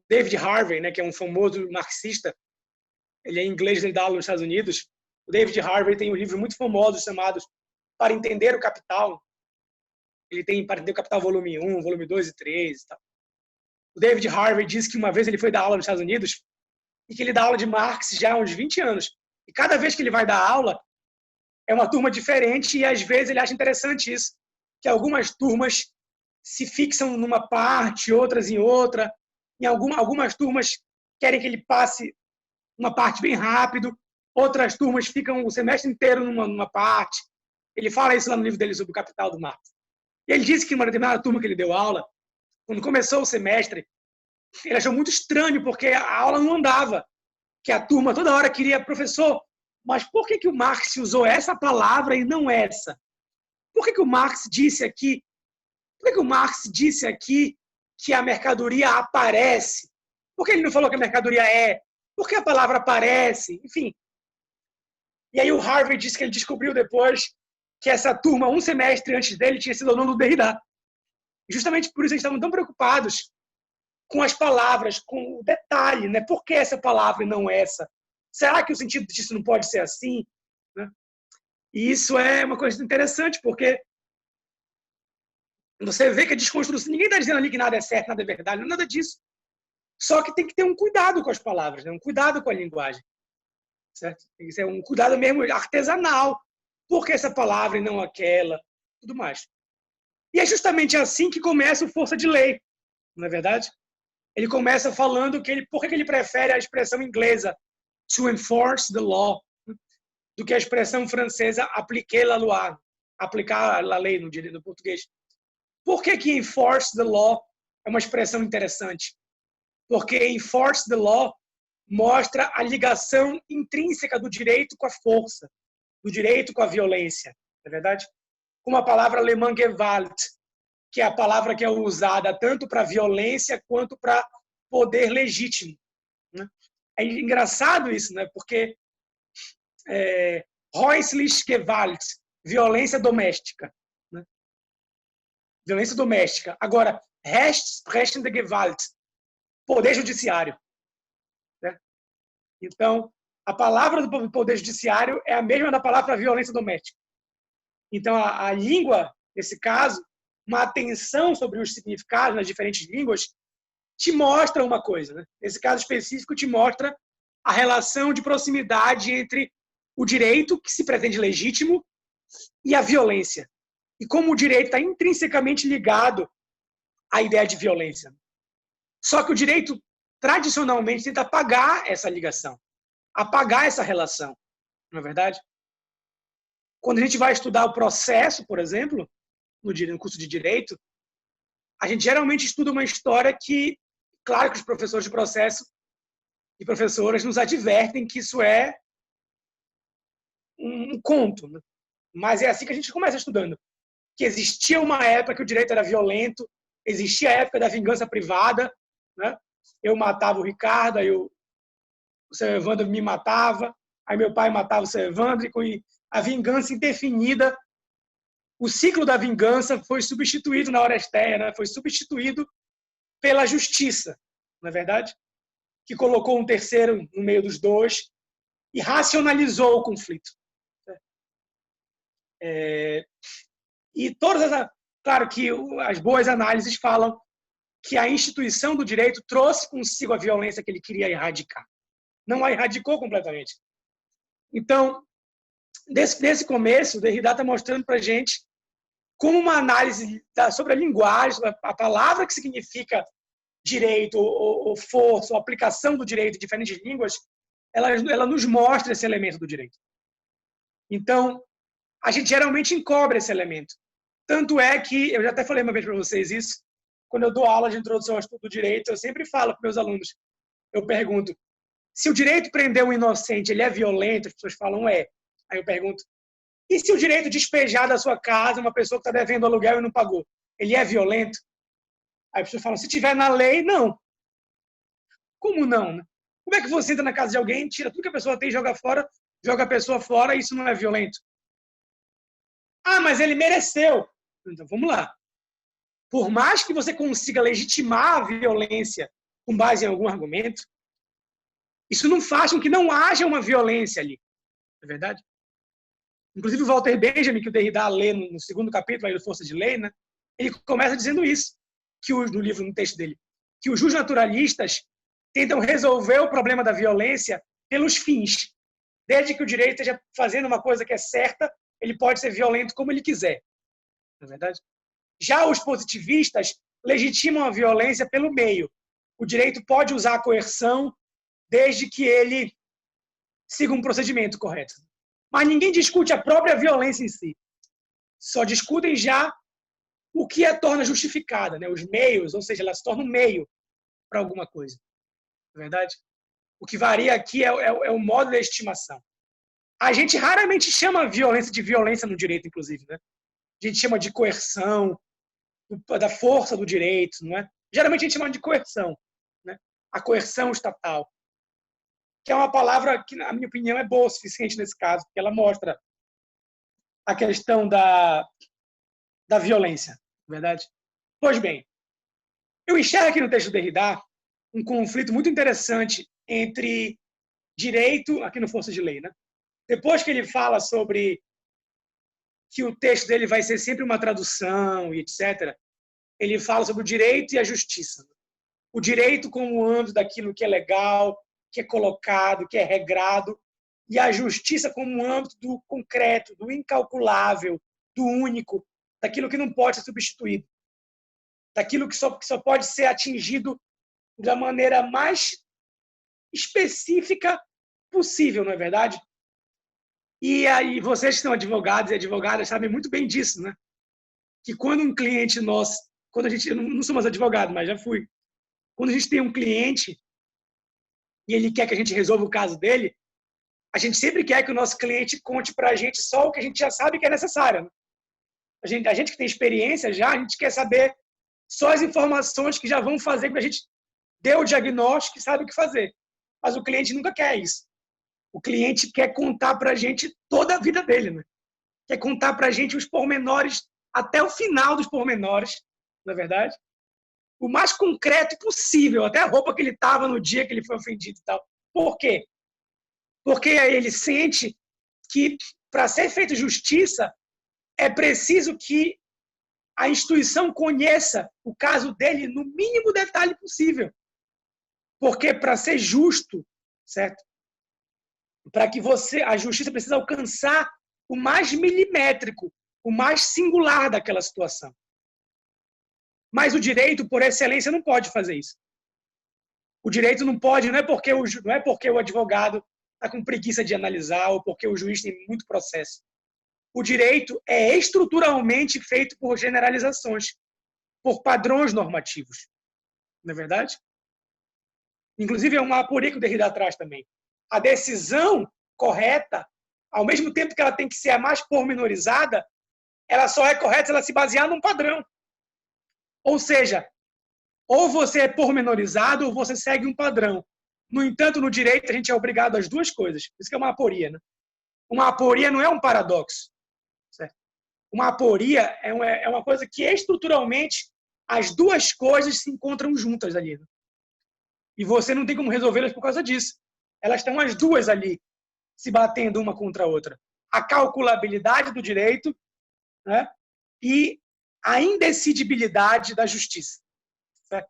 David Harvey, né, que é um famoso marxista, ele é inglês, ele dá aula nos Estados Unidos. O David Harvey tem um livro muito famoso chamado Para Entender o Capital. Ele tem Para Entender o Capital volume 1, volume 2 e 3 e tal. O David Harvey diz que uma vez ele foi dar aula nos Estados Unidos e que ele dá aula de Marx já há uns 20 anos. E cada vez que ele vai dar aula, é uma turma diferente e às vezes ele acha interessante isso, que algumas turmas se fixam numa parte, outras em outra. Em algumas turmas querem que ele passe uma parte bem rápido, outras turmas ficam o semestre inteiro numa parte. Ele fala isso lá no livro dele sobre o Capital do Marx. E ele disse que uma determinada turma que ele deu aula, quando começou o semestre, ele achou muito estranho, porque a aula não andava. Que a turma toda hora queria, professor, mas por que o Marx usou essa palavra e não essa? Por que o Marx disse aqui? Por que o Marx disse aqui que a mercadoria aparece? Por que ele não falou que a mercadoria é? Por que a palavra aparece? Enfim. E aí o Harvey disse que ele descobriu depois que essa turma, um semestre antes dele, tinha sido aluno do Derrida. E justamente por isso eles estavam tão preocupados com as palavras, com o detalhe, né? Por que essa palavra e não essa? Será que o sentido disso não pode ser assim? Né? E isso é uma coisa interessante, porque você vê que a desconstrução, ninguém está dizendo ali que nada é certo, nada é verdade, não é nada disso. Só que tem que ter um cuidado com as palavras, né? Um cuidado com a linguagem. Certo? Tem que ser um cuidado mesmo artesanal. Por que essa palavra e não aquela? Tudo mais. E é justamente assim que começa o Força de Lei, não é verdade? Ele começa falando por que ele prefere a expressão inglesa to enforce the law do que a expressão francesa appliquer la loi, aplicar a lei no português. Por que enforce the law é uma expressão interessante? Porque enforce the law mostra a ligação intrínseca do direito com a força, do direito com a violência, não é verdade? Como a palavra alemã Gewalt, que é a palavra que é usada tanto para violência quanto para poder legítimo. Né? É engraçado isso, né? Porque häusliche Gewalt, violência doméstica. Né? Violência doméstica. Agora, rechtsprechende Gewalt, poder judiciário. Né? Então, a palavra do poder judiciário é a mesma da palavra violência doméstica. Então, a língua, nesse caso, uma atenção sobre os significados nas diferentes línguas, te mostra uma coisa. Né? Nesse caso específico, te mostra a relação de proximidade entre o direito, que se pretende legítimo, e a violência. E como o direito está intrinsecamente ligado à ideia de violência. Só que o direito, tradicionalmente, tenta apagar essa ligação, apagar essa relação. Não é verdade? Quando a gente vai estudar o processo, por exemplo, no curso de Direito, a gente geralmente estuda uma história que, claro que os professores de processo e professoras nos advertem que isso é um conto, né? Mas é assim que a gente começa estudando. Que existia uma época que o direito era violento, existia a época da vingança privada, né? Eu matava o Ricardo, aí o seu Evandro me matava, aí meu pai matava o seu Evandro, e a vingança indefinida. O ciclo da vingança foi substituído na Oresteia, né? Foi substituído pela justiça, não é verdade? Que colocou um terceiro no meio dos dois e racionalizou o conflito. E claro que as boas análises falam que a instituição do direito trouxe consigo a violência que ele queria erradicar. Não a erradicou completamente. Então, desse começo, o Derrida está mostrando para a gente como uma análise sobre a linguagem, sobre a palavra que significa direito, ou força, ou aplicação do direito em diferentes línguas, ela nos mostra esse elemento do direito. Então, a gente geralmente encobre esse elemento. Tanto é que, eu já até falei uma vez para vocês isso, quando eu dou aula de introdução ao estudo do direito, eu sempre falo para meus alunos, eu pergunto, se o direito prender um inocente, ele é violento? As pessoas falam, é. Aí eu pergunto, e se o direito despejar da sua casa uma pessoa que está devendo aluguel e não pagou? Ele é violento? Aí as pessoas falam, se tiver na lei, não. Como não, né? Como é que você entra na casa de alguém, tira tudo que a pessoa tem, joga fora, joga a pessoa fora e isso não é violento? Ah, mas ele mereceu. Então, vamos lá. Por mais que você consiga legitimar a violência com base em algum argumento, isso não faz com que não haja uma violência ali. Não é verdade? Inclusive, o Walter Benjamin, que o Derrida lê no segundo capítulo do Força de Lei, né, ele começa dizendo isso, no livro, no texto dele, que os justnaturalistas tentam resolver o problema da violência pelos fins. Desde que o direito esteja fazendo uma coisa que é certa, ele pode ser violento como ele quiser. Não é verdade? Já os positivistas legitimam a violência pelo meio. O direito pode usar a coerção desde que ele siga um procedimento correto. Mas ninguém discute a própria violência em si. Só discutem já o que a torna justificada, né? Os meios, ou seja, ela se torna um meio para alguma coisa. Não é verdade? O que varia aqui é o modo de estimação. A gente raramente chama a violência de violência no direito, inclusive, né? A gente chama de coerção, da força do direito, não é? Geralmente a gente chama de coerção, né? A coerção estatal, que é uma palavra que, na minha opinião, é boa o suficiente nesse caso, porque ela mostra a questão da violência, não é verdade? Pois bem, eu enxergo aqui no texto do Derrida um conflito muito interessante entre direito, aqui no Força de Lei, né? Depois que ele fala sobre que o texto dele vai ser sempre uma tradução e etc., ele fala sobre o direito e a justiça. O direito como âmbito daquilo que é legal, que é colocado, que é regrado, e a justiça como âmbito do concreto, do incalculável, do único, daquilo que não pode ser substituído, daquilo que só pode ser atingido da maneira mais específica possível, não é verdade? E aí vocês que são advogados e advogadas sabem muito bem disso, né? Que quando um cliente nosso, eu não sou mais advogado, mas já fui, quando a gente tem um cliente e ele quer que a gente resolva o caso dele, a gente sempre quer que o nosso cliente conte para a gente só o que a gente já sabe que é necessário. Né? A gente que tem experiência já, a gente quer saber só as informações que já vão fazer com que a gente dê o diagnóstico e sabe o que fazer. Mas o cliente nunca quer isso. O cliente quer contar para a gente toda a vida dele. Né? Quer contar para a gente os pormenores, até o final dos pormenores, não é verdade? O mais concreto possível, até a roupa que ele estava no dia que ele foi ofendido e tal. Por quê? Porque ele sente que, para ser feita justiça, é preciso que a instituição conheça o caso dele no mínimo detalhe possível. Porque, para ser justo, certo? Para que a justiça precisa alcançar o mais milimétrico, o mais singular daquela situação. Mas o direito, por excelência, não pode fazer isso. O direito não pode, não é porque o advogado está com preguiça de analisar ou porque o juiz tem muito processo. O direito é estruturalmente feito por generalizações, por padrões normativos. Não é verdade? Inclusive, é uma aporia que o Derrida traz também. A decisão correta, ao mesmo tempo que ela tem que ser a mais pormenorizada, ela só é correta se ela se basear num padrão. Ou seja, ou você é pormenorizado ou você segue um padrão. No entanto, no direito, a gente é obrigado às duas coisas. Isso que é uma aporia. Né? Uma aporia não é um paradoxo. Certo? Uma aporia é uma coisa que, estruturalmente, as duas coisas se encontram juntas ali. Né? E você não tem como resolvê-las por causa disso. Elas estão as duas ali, se batendo uma contra a outra. A calculabilidade do direito, né? E a indecidibilidade da justiça. Certo?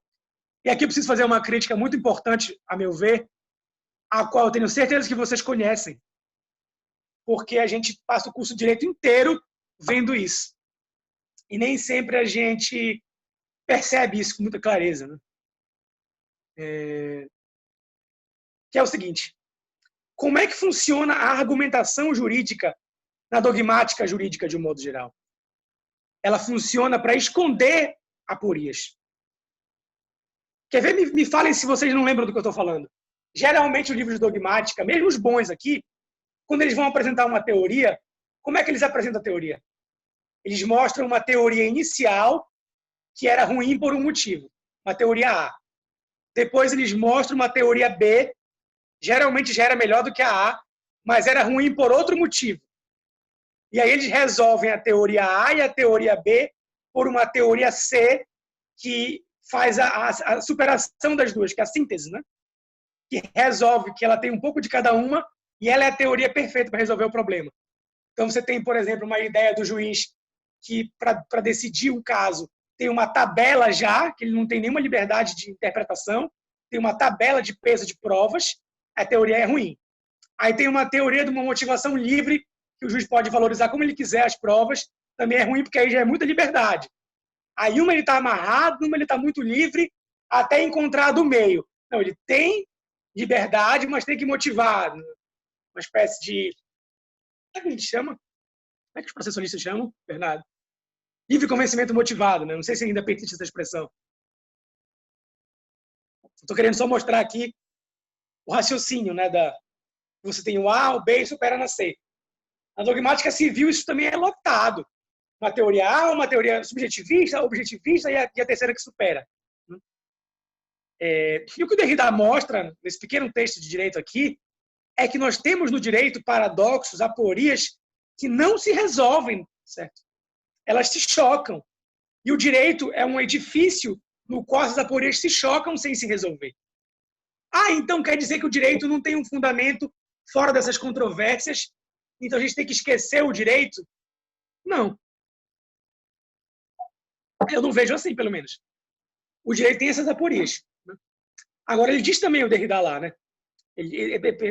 E aqui eu preciso fazer uma crítica muito importante, a meu ver, a qual eu tenho certeza que vocês conhecem, porque a gente passa o curso de Direito inteiro vendo isso. E nem sempre a gente percebe isso com muita clareza. Né? Que é o seguinte, como é que funciona a argumentação jurídica na dogmática jurídica, de um modo geral? Ela funciona para esconder aporias. Quer ver? Me falem se vocês não lembram do que eu estou falando. Geralmente, os livros de dogmática, mesmo os bons aqui, quando eles vão apresentar uma teoria, como é que eles apresentam a teoria? Eles mostram uma teoria inicial que era ruim por um motivo, uma teoria A. Depois eles mostram uma teoria B, geralmente já era melhor do que a A, mas era ruim por outro motivo. E aí eles resolvem a teoria A e a teoria B por uma teoria C que faz a superação das duas, que é a síntese, né? Que resolve, que ela tem um pouco de cada uma e ela é a teoria perfeita para resolver o problema. Então você tem, por exemplo, uma ideia do juiz que para decidir um caso tem uma tabela já, que ele não tem nenhuma liberdade de interpretação, tem uma tabela de peso de provas, a teoria é ruim. Aí tem uma teoria de uma motivação livre, que o juiz pode valorizar como ele quiser as provas, também é ruim porque aí já é muita liberdade. Aí uma ele está amarrado, uma ele está muito livre, até encontrar do meio. Não, ele tem liberdade, mas tem que motivar. Uma espécie de... Como é que a gente chama? Como é que os processualistas chamam, Bernardo? Livre convencimento motivado, né? Não sei se ainda persiste essa expressão. Estou querendo só mostrar aqui o raciocínio, né? Você tem o A, o B e supera na C. Na dogmática civil, isso também é lotado. Uma teoria A, uma teoria subjetivista, objetivista e a terceira que supera. E o que o Derrida mostra, nesse pequeno texto de direito aqui, é que nós temos no direito paradoxos, aporias, que não se resolvem, certo? Elas se chocam. E o direito é um edifício no qual as aporias se chocam sem se resolver. Então quer dizer que o direito não tem um fundamento fora dessas controvérsias? Então a gente tem que esquecer o direito? Não. Eu não vejo assim, pelo menos. O direito tem essas aporias. Né? Agora, ele diz também, o Derrida lá, né?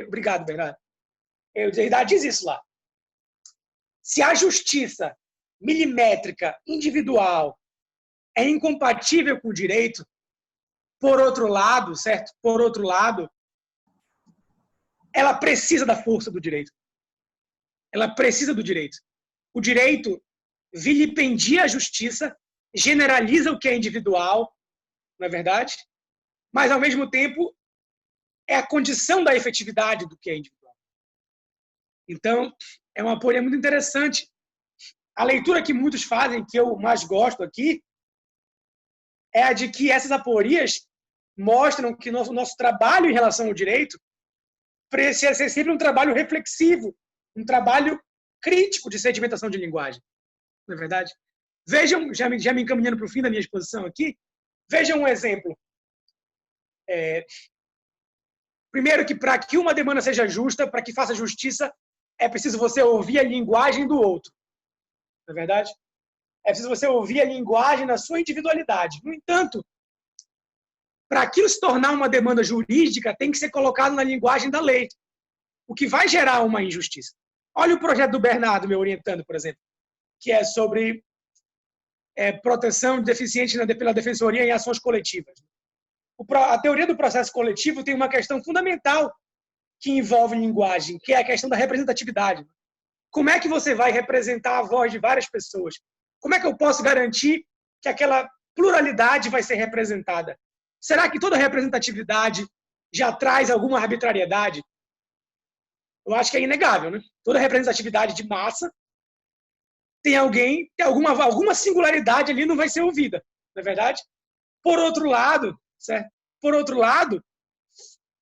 Obrigado, Bernardo. O Derrida diz isso lá. Se a justiça milimétrica, individual, é incompatível com o direito, por outro lado, certo? Por outro lado, ela precisa da força do direito. Ela precisa do direito. O direito vilipendia a justiça, generaliza o que é individual, não é verdade? Mas, ao mesmo tempo, é a condição da efetividade do que é individual. Então, é uma aporia muito interessante. A leitura que muitos fazem, que eu mais gosto aqui, é a de que essas aporias mostram que nosso trabalho em relação ao direito precisa ser sempre um trabalho reflexivo, um trabalho crítico de sedimentação de linguagem. Não é verdade? Vejam, já me encaminhando para o fim da minha exposição aqui, vejam um exemplo. Primeiro que para que uma demanda seja justa, para que faça justiça, é preciso você ouvir a linguagem do outro. Não é verdade? É preciso você ouvir a linguagem na sua individualidade. No entanto, para aquilo se tornar uma demanda jurídica, tem que ser colocado na linguagem da lei, o que vai gerar uma injustiça. Olha o projeto do Bernardo, meu orientando, por exemplo, que é sobre proteção de deficientes pela defensoria em ações coletivas. A teoria do processo coletivo tem uma questão fundamental que envolve linguagem, que é a questão da representatividade. Como é que você vai representar a voz de várias pessoas? Como é que eu posso garantir que aquela pluralidade vai ser representada? Será que toda representatividade já traz alguma arbitrariedade? Eu acho que é inegável, né? Toda representatividade de massa tem alguma singularidade ali, não vai ser ouvida, não é verdade? Por outro lado, certo? Por outro lado,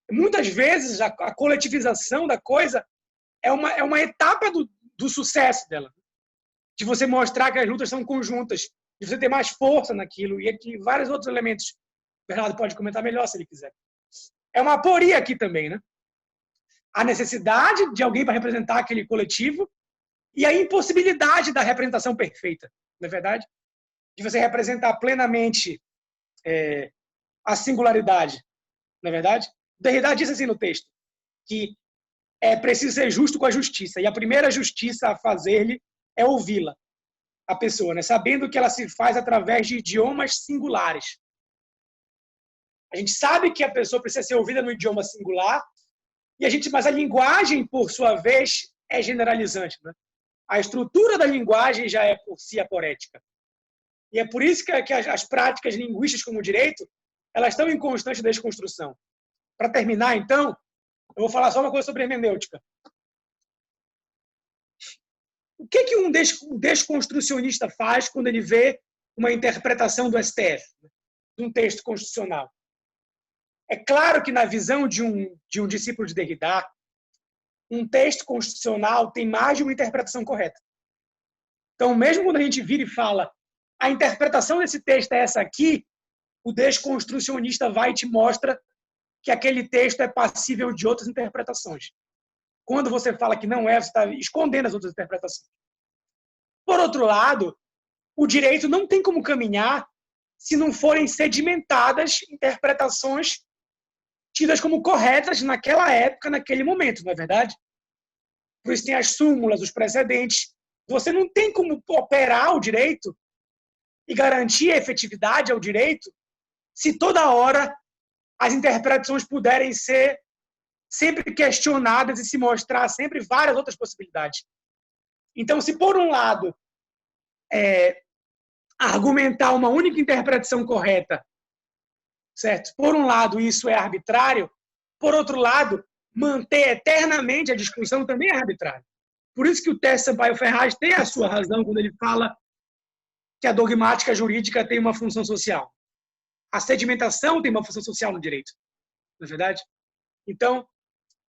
muitas vezes a coletivização da coisa é uma etapa do sucesso dela, de você mostrar que as lutas são conjuntas, de você ter mais força naquilo e de vários outros elementos. O Bernardo pode comentar melhor se ele quiser. É uma aporia aqui também, né? A necessidade de alguém para representar aquele coletivo e a impossibilidade da representação perfeita, não é verdade? De você representar plenamente a singularidade, não é verdade? Derrida diz assim no texto, que é preciso ser justo com a justiça, e a primeira justiça a fazer-lhe é ouvi-la, a pessoa, né? Sabendo que ela se faz através de idiomas singulares. A gente sabe que a pessoa precisa ser ouvida no idioma singular, mas a linguagem, por sua vez, é generalizante, né? A estrutura da linguagem já é por si aporética. E é por isso que as práticas linguísticas como o direito elas estão em constante desconstrução. Para terminar, então, eu vou falar só uma coisa sobre hermenêutica. O que um desconstrucionista faz quando ele vê uma interpretação do STF, de um texto constitucional? É claro que, na visão de um discípulo de Derrida, um texto constitucional tem mais de uma interpretação correta. Então, mesmo quando a gente vira e fala a interpretação desse texto é essa aqui, o desconstrucionista vai e te mostra que aquele texto é passível de outras interpretações. Quando você fala que não é, você está escondendo as outras interpretações. Por outro lado, o direito não tem como caminhar se não forem sedimentadas interpretações tidas como corretas naquela época, naquele momento, não é verdade? Por isso tem as súmulas, os precedentes. Você não tem como operar o direito e garantir a efetividade ao direito se toda hora as interpretações puderem ser sempre questionadas e se mostrar sempre várias outras possibilidades. Então, se por um lado argumentar uma única interpretação correta, certo? Por um lado, isso é arbitrário, por outro lado, manter eternamente a discussão também é arbitrário. Por isso que o Tércio Sampaio Ferraz tem a sua razão quando ele fala que a dogmática jurídica tem uma função social. A sedimentação tem uma função social no direito, não é verdade? Então,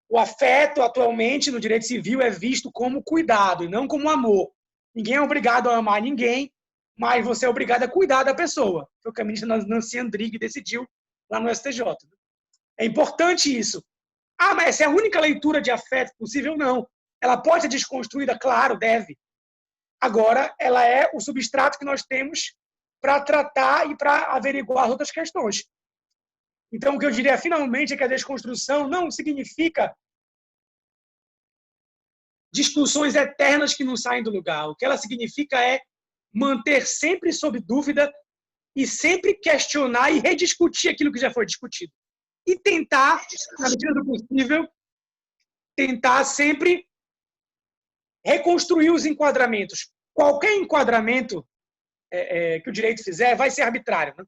o afeto atualmente no direito civil é visto como cuidado e não como amor. Ninguém é obrigado a amar ninguém, mas você é obrigado a cuidar da pessoa. Foi o que a ministra Nancy Andrighi decidiu lá no STJ. É importante isso. Ah, mas essa é a única leitura de afeto possível? Não. Ela pode ser desconstruída? Claro, deve. Agora, ela é o substrato que nós temos para tratar e para averiguar outras questões. Então, o que eu diria finalmente é que a desconstrução não significa discussões eternas que não saem do lugar. O que ela significa é manter sempre sob dúvida e sempre questionar e rediscutir aquilo que já foi discutido. E tentar, na medida do possível, tentar sempre reconstruir os enquadramentos. Qualquer enquadramento que o direito fizer vai ser arbitrário, né?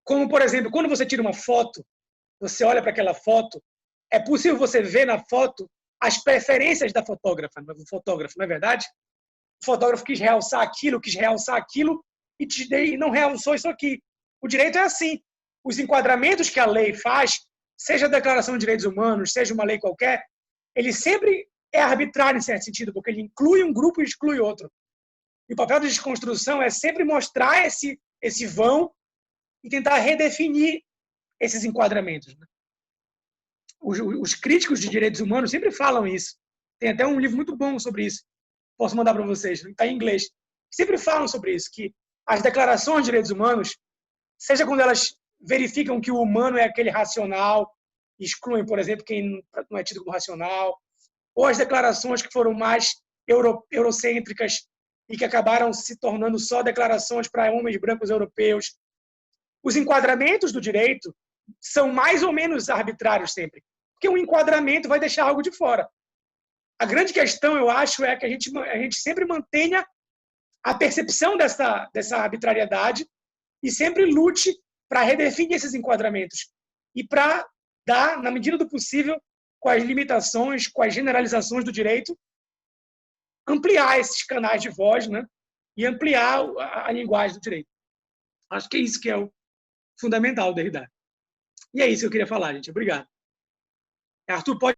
Como, por exemplo, quando você tira uma foto, você olha para aquela foto, é possível você ver na foto as preferências da fotógrafa, do fotógrafo, não é verdade? O fotógrafo quis realçar aquilo e não realçou isso aqui. O direito é assim. Os enquadramentos que a lei faz, seja a Declaração de Direitos Humanos, seja uma lei qualquer, ele sempre é arbitrário em certo sentido, porque ele inclui um grupo e exclui outro. E o papel da desconstrução é sempre mostrar esse vão e tentar redefinir esses enquadramentos. Os críticos de direitos humanos sempre falam isso. Tem até um livro muito bom sobre isso. Posso mandar para vocês, está em inglês. Sempre falam sobre isso, que as declarações de direitos humanos, seja quando elas verificam que o humano é aquele racional, excluem, por exemplo, quem não é tido como racional, ou as declarações que foram mais eurocêntricas e que acabaram se tornando só declarações para homens brancos europeus. Os enquadramentos do direito são mais ou menos arbitrários sempre, porque um enquadramento vai deixar algo de fora. A grande questão, eu acho, é que a gente sempre mantenha a percepção dessa arbitrariedade e sempre lute para redefinir esses enquadramentos e para dar, na medida do possível, com as limitações, com as generalizações do direito, ampliar esses canais de voz, né? E ampliar a linguagem do direito. Acho que é isso que é o fundamental do Derrida. E é isso que eu queria falar, gente. Obrigado. Arthur, pode